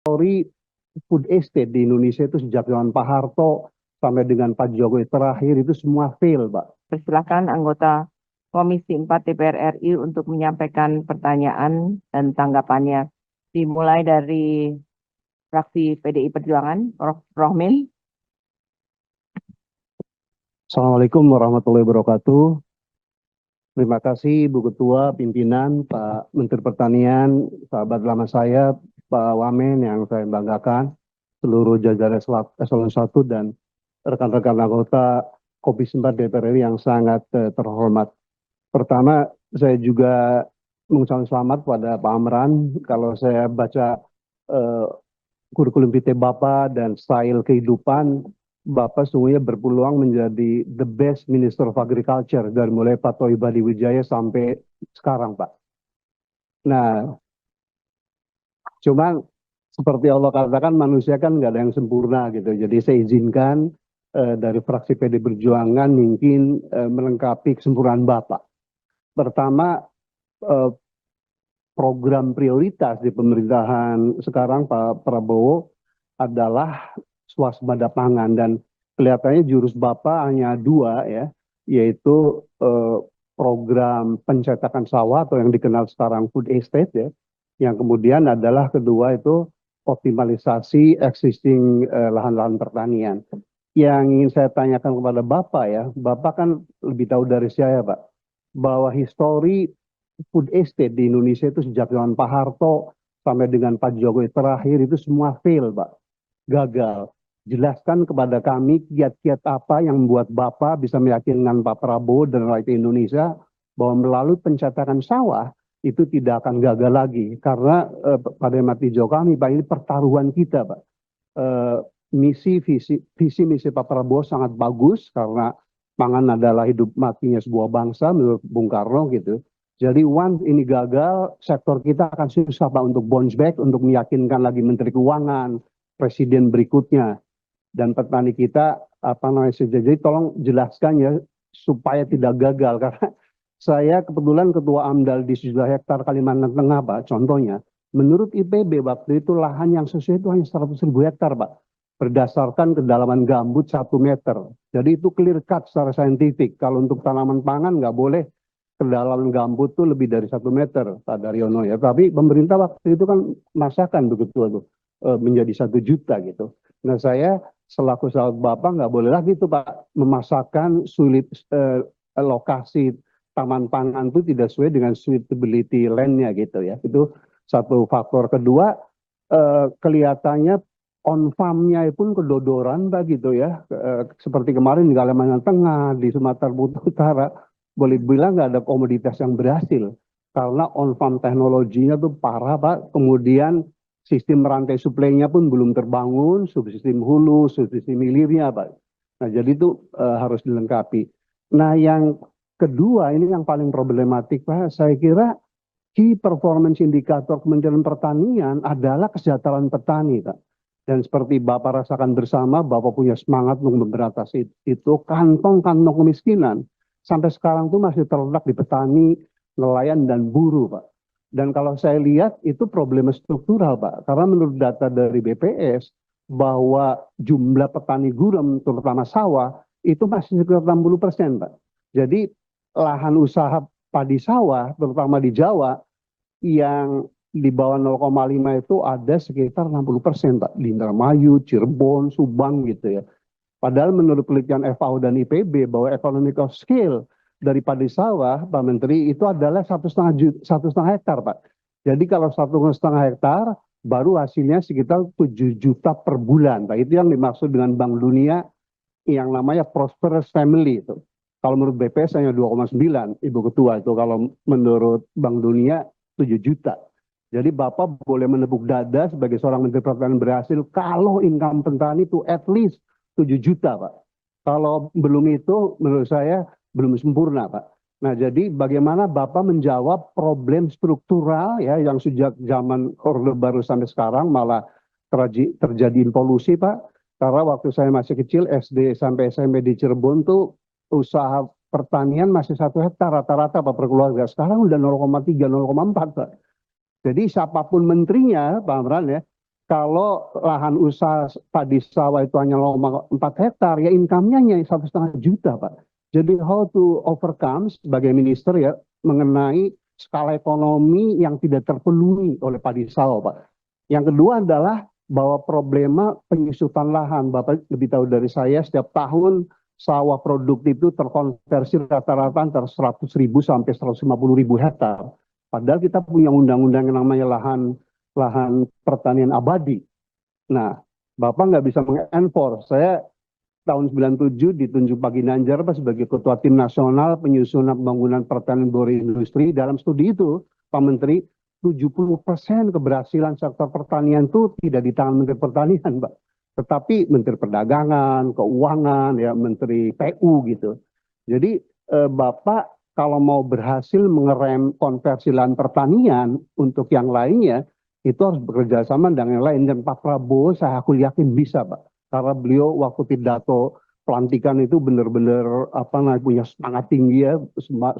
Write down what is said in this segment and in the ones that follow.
Story food estate di Indonesia itu sejak zaman Pak Harto sampai dengan Pak Jokowi terakhir itu semua fail, Pak. Persilakan anggota Komisi 4 DPR RI untuk menyampaikan pertanyaan dan tanggapannya. Dimulai dari fraksi PDI Perjuangan, Prof. Rohmin. Assalamualaikum warahmatullahi wabarakatuh. Terima kasih Bu Ketua, pimpinan, Pak Menteri Pertanian, sahabat lama saya, Pak Wamen yang saya banggakan, seluruh jajaran Eselon 1 dan rekan-rekan anggota Komisi 4 DPR RI yang sangat terhormat. Pertama, saya juga mengucapkan selamat pada Pak Amran. Kalau saya baca kurikulum PT Bapak dan style kehidupan, Bapak sungguhnya berpeluang menjadi the best Minister of Agriculture dari mulai Pak Toi Badiwijaya sampai sekarang, Pak. Nah, cuman seperti Allah katakan manusia kan nggak ada yang sempurna gitu. Jadi saya izinkan dari fraksi PD Perjuangan mungkin melengkapi kesempurnaan Bapak. Pertama, program prioritas di pemerintahan sekarang Pak Prabowo adalah swasembada pangan, dan kelihatannya jurus Bapak hanya dua ya, yaitu program pencetakan sawah atau yang dikenal sekarang food estate ya. Yang kemudian adalah kedua itu optimalisasi existing lahan-lahan pertanian. Yang ingin saya tanyakan kepada Bapak ya, Bapak kan lebih tahu dari saya Pak, bahwa histori food estate di Indonesia itu sejak zaman Pak Harto sampai dengan Pak Jokowi terakhir itu semua fail Pak, gagal. Jelaskan kepada kami kiat-kiat apa yang membuat Bapak bisa meyakinkan Pak Prabowo dan rakyat Indonesia bahwa melalui pencetakan sawah itu tidak akan gagal lagi. Karena pada mati hijau kami, Pak, ini pertaruhan kita, Pak. Visi misi Pak Prabowo sangat bagus karena pangan adalah hidup matinya sebuah bangsa menurut Bung Karno gitu. Jadi once ini gagal, sektor kita akan susah Pak untuk bounce back, untuk meyakinkan lagi Menteri Keuangan, Presiden berikutnya. Dan petani kita jadi tolong jelaskan ya supaya tidak gagal, karena saya kebetulan ketua AMDAL di 7 hektar Kalimantan Tengah Pak, contohnya menurut IPB waktu itu lahan yang sesuai itu hanya 100.000 hektar Pak, berdasarkan kedalaman gambut 1 meter. Jadi itu clear cut secara saintifik. Kalau untuk tanaman pangan nggak boleh kedalaman gambut tuh lebih dari 1 meter Pak Daryono ya. Tapi pemerintah waktu itu kan masakan begitu tuh menjadi 1 juta gitu. Nah saya selaku sahabat Bapak nggak boleh lagi tuh Pak memasakkan sulit lokasi taman pangan itu tidak sesuai dengan suitability land-nya gitu ya. Itu satu faktor. Kedua, kelihatannya on farm-nya pun kedodoran Pak gitu ya. Seperti kemarin di Kalimantan Tengah, di Sumatera Utara, boleh bilang nggak ada komoditas yang berhasil. Karena on farm teknologinya tuh parah Pak. Kemudian sistem rantai suplainya pun belum terbangun, subsistem hulu, subsistem hilirnya Pak. Nah jadi itu harus dilengkapi. Nah yang kedua ini yang paling problematik Pak, saya kira key performance indicator Kementerian Pertanian adalah kesejahteraan petani Pak. Dan seperti Bapak rasakan bersama, Bapak punya semangat untuk memberantas itu, kantong-kantong kemiskinan sampai sekarang itu masih terletak di petani, nelayan, dan buruh Pak. Dan kalau saya lihat itu problem struktural Pak, karena menurut data dari BPS bahwa jumlah petani gurem terutama sawah itu masih sekitar 60% Pak. Jadi lahan usaha padi sawah terutama di Jawa yang di bawah 0,5 itu ada sekitar 60% Pak, di Indramayu, Cirebon, Subang gitu ya. Padahal menurut penelitian FAO dan IPB bahwa economic of scale dari padi sawah, Pak Menteri, itu adalah 1,5 hektar, Pak. Jadi kalau 1,5 hektar, baru hasilnya sekitar 7 juta per bulan, Pak. Itu yang dimaksud dengan Bank Dunia yang namanya prosperous family itu. Kalau menurut BPS hanya 2,9, Ibu Ketua itu. Kalau menurut Bank Dunia 7 juta. Jadi Bapak boleh menepuk dada sebagai seorang Menteri Pertanian berhasil kalau income petani itu at least 7 juta, Pak. Kalau belum itu, menurut saya belum sempurna, Pak. Nah, jadi bagaimana Bapak menjawab problem struktural ya yang sejak zaman Orde Baru sampai sekarang malah terjadi involusi, Pak. Karena waktu saya masih kecil, SD sampai SMP di Cirebon tuh usaha pertanian masih 1 hektar rata-rata Pak per keluarga. Sekarang udah 0,3, 0,4, Pak. Jadi siapapun menterinya, Pak Amran ya, Kalau lahan usaha padi sawah itu hanya 4 hektar, ya income-nya hanya 1,5 juta, Pak. Jadi how to overcome sebagai minister ya mengenai skala ekonomi yang tidak terpenuhi oleh padi sawah, Pak. Yang kedua adalah bahwa problema penyusutan lahan. Bapak lebih tahu dari saya, setiap tahun sawah produktif itu terkonversi rata-rata antara 100.000 sampai 150.000 hektar. Padahal kita punya undang-undang yang namanya lahan pertanian abadi. Nah, Bapak nggak bisa mengenforce. Saya tahun 97 ditunjuk Pak Ginanjar Pak sebagai Ketua Tim Nasional Penyusunan Pembangunan Pertanian Berindustri. Dalam studi itu, Pak Menteri, 70% keberhasilan sektor pertanian itu tidak di tangan Menteri Pertanian, Pak. Tetapi Menteri Perdagangan, Keuangan, ya Menteri PU gitu. Jadi Bapak kalau mau berhasil mengerem konversi lahan pertanian untuk yang lainnya, itu harus bekerja sama dengan yang lain. Dan Pak Prabowo saya aku yakin bisa, Pak. Karena beliau waktu pidato pelantikan itu benar-benar punya semangat tinggi ya,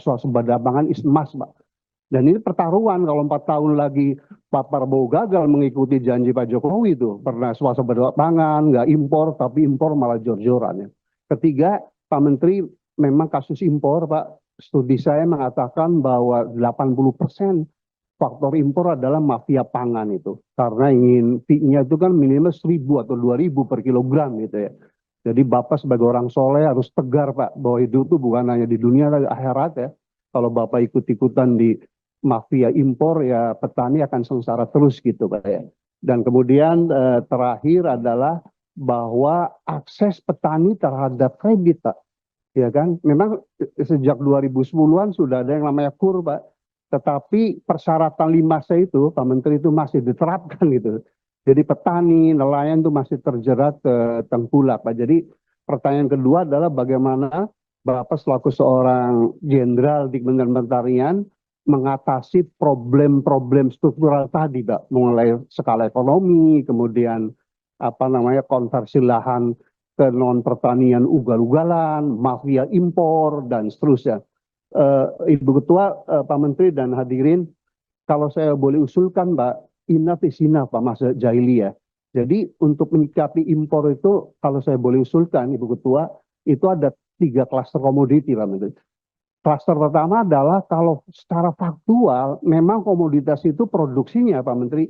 swasembada pangan is emas, Pak. Dan ini pertaruhan kalau 4 tahun lagi Pak Prabowo gagal mengikuti janji Pak Jokowi itu. Pernah swasembada pangan, nggak impor, tapi impor malah jor-joran ya. Ketiga, Pak Menteri, memang kasus impor, Pak, studi saya mengatakan bahwa 80% faktor impor adalah mafia pangan itu. Karena ingin fee-nya itu kan minimal 1.000 atau 2.000 per kilogram gitu ya. Jadi Bapak sebagai orang soleh harus tegar, Pak, bahwa hidup itu bukan hanya di dunia, tapi akhirat ya. Kalau Bapak ikut-ikutan di mafia impor ya petani akan sengsara terus gitu, Pak ya. Dan kemudian terakhir adalah bahwa akses petani terhadap kredit, Pak. Ya kan, memang sejak 2010-an sudah ada yang namanya KUR, Pak. Tetapi persyaratan 5C itu, Pak Menteri, itu masih diterapkan gitu. Jadi petani, nelayan itu masih terjerat tengkulak, Pak. Jadi pertanyaan kedua adalah bagaimana Bapak selaku seorang jenderal di Kementerian Pertanian mengatasi problem-problem struktural tadi, Pak. Mulai skala ekonomi, kemudian konversi lahan ke non pertanian ugal-ugalan, mafia impor dan seterusnya. Ibu Ketua, Pak Menteri dan hadirin, kalau saya boleh usulkan, Mbak, enough is enough, Pak Mas Jaili ya. Jadi untuk menyikapi impor itu, kalau saya boleh usulkan, Ibu Ketua, itu ada 3 klaster komoditi, Pak Menteri. Klaster pertama adalah kalau secara faktual, memang komoditas itu produksinya, Pak Menteri,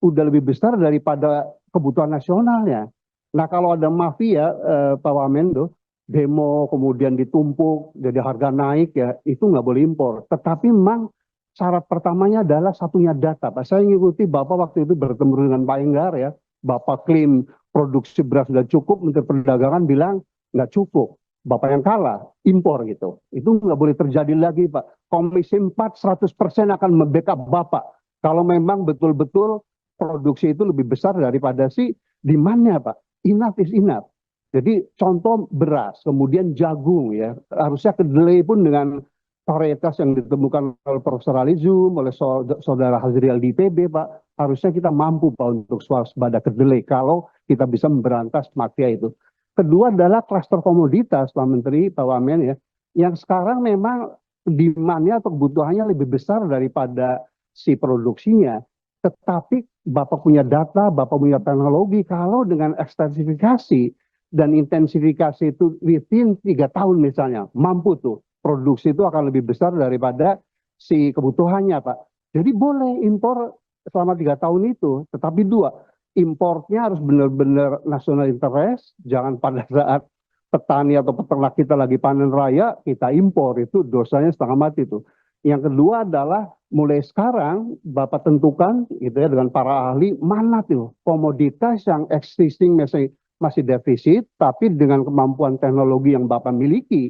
udah lebih besar daripada kebutuhan nasionalnya. Nah kalau ada mafia, Pak Wamendo, demo kemudian ditumpuk, jadi harga naik ya, itu nggak boleh impor. Tetapi memang syarat pertamanya adalah satunya data, Pak. Saya ngikuti Bapak waktu itu bertemu dengan Pak Enggar ya, Bapak klaim produksi beras sudah cukup, Menteri Perdagangan bilang nggak cukup. Bapak yang kalah, impor gitu. Itu nggak boleh terjadi lagi, Pak. Komisi 4 100% akan membackup Bapak. Kalau memang betul-betul produksi itu lebih besar daripada si demand-nya, Pak. Enough is enough. Jadi contoh beras, kemudian jagung ya. Harusnya kedelai pun dengan varietas yang ditemukan oleh Profesor Alizum, oleh Saudara Hazriel di IPB, Pak. Harusnya kita mampu, Pak, untuk swasembada kedelai kalau kita bisa memberantas mafia itu. Kedua adalah klaster komoditas, Pak Menteri, Pak Wamen ya, yang sekarang memang demand-nya atau kebutuhannya lebih besar daripada si produksinya. Tetapi Bapak punya data, Bapak punya teknologi, kalau dengan ekstensifikasi dan intensifikasi itu within 3 tahun misalnya, mampu tuh, produksi itu akan lebih besar daripada si kebutuhannya, Pak. Jadi boleh impor selama 3 tahun itu, tetapi 2, importnya harus benar-benar national interest, jangan pada saat petani atau peternak kita lagi panen raya, kita impor, itu dosanya setengah mati tuh. Yang kedua adalah mulai sekarang Bapak tentukan gitu ya dengan para ahli, mana tuh komoditas yang existing masih defisit, tapi dengan kemampuan teknologi yang Bapak miliki,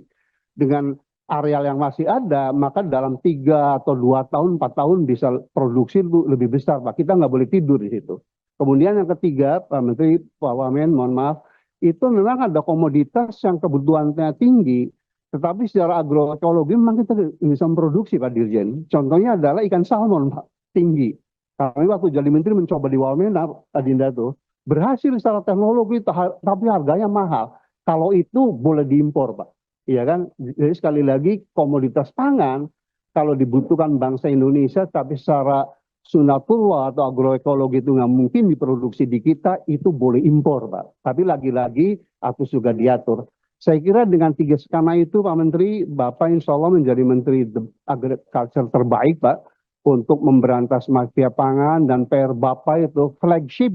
dengan areal yang masih ada, maka dalam 3 atau 2 tahun, 4 tahun bisa produksi lebih besar, Pak. Kita nggak boleh tidur di situ. Kemudian yang ketiga, Pak Menteri, Pak Wamen, mohon maaf, itu memang ada komoditas yang kebutuhannya tinggi, tetapi secara agroekologi memang kita bisa memproduksi, Pak Dirjen. Contohnya adalah ikan salmon, Pak, tinggi. Kami waktu jadi menteri mencoba di Wamena, Adinda tuh, berhasil secara teknologi, tapi harganya mahal. Kalau itu boleh diimpor, Pak. Iya kan? Jadi sekali lagi komoditas pangan, kalau dibutuhkan bangsa Indonesia, tapi secara sunatullah atau agroekologi itu nggak mungkin diproduksi di kita, itu boleh impor, Pak. Tapi lagi-lagi harus juga diatur. Saya kira dengan 3 skema itu, Pak Menteri, Bapak insya Allah menjadi Menteri Agriculture terbaik, Pak, untuk memberantas mafia pangan, dan PR Bapak itu flagship,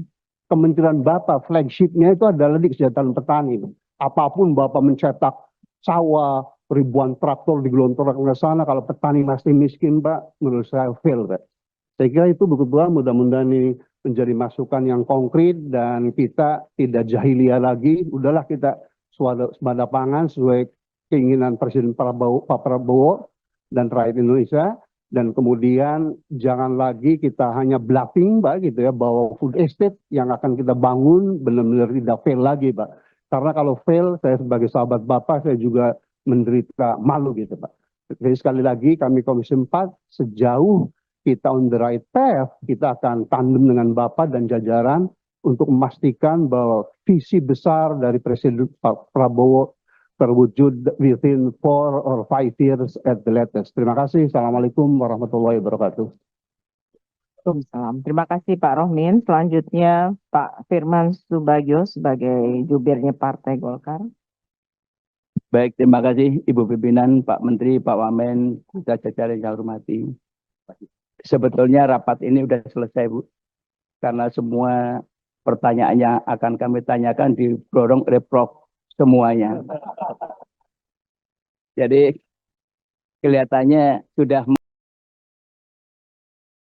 Kementerian Bapak, flagshipnya itu adalah di kesejahteraan petani. Apapun Bapak mencetak sawah, ribuan traktor digelontorkan ke sana, kalau petani masih miskin, Pak, menurut saya fail, Pak. Saya kira itu betul-betul mudah-mudahan ini menjadi masukan yang konkret dan kita tidak jahiliyah lagi. Udahlah kita swada pangan sesuai keinginan Presiden Pak Prabowo dan rakyat Indonesia. Dan kemudian jangan lagi kita hanya bluffing, Pak, gitu ya, bahwa food estate yang akan kita bangun benar-benar tidak fail lagi, Pak. Karena kalau fail, saya sebagai sahabat Bapak, saya juga menderita malu gitu, Pak. Jadi sekali lagi kami Komisi 4 sejauh kita on the right path, kita akan tandem dengan Bapak dan jajaran untuk memastikan bahwa visi besar dari Presiden Pak Prabowo terwujud within 4 or 5 years at the latest. Terima kasih. Assalamualaikum warahmatullahi wabarakatuh. Waalaikumsalam. Terima kasih Pak Rohmin. Selanjutnya Pak Firman Subagio sebagai jubirnya Partai Golkar. Baik, terima kasih Ibu Pimpinan, Pak Menteri, Pak Wamen, kita jajaran yang hormati. Sebetulnya rapat ini sudah selesai, Bu. Karena semua pertanyaan yang akan kami tanyakan didorong oleh Prof semuanya. Jadi kelihatannya sudah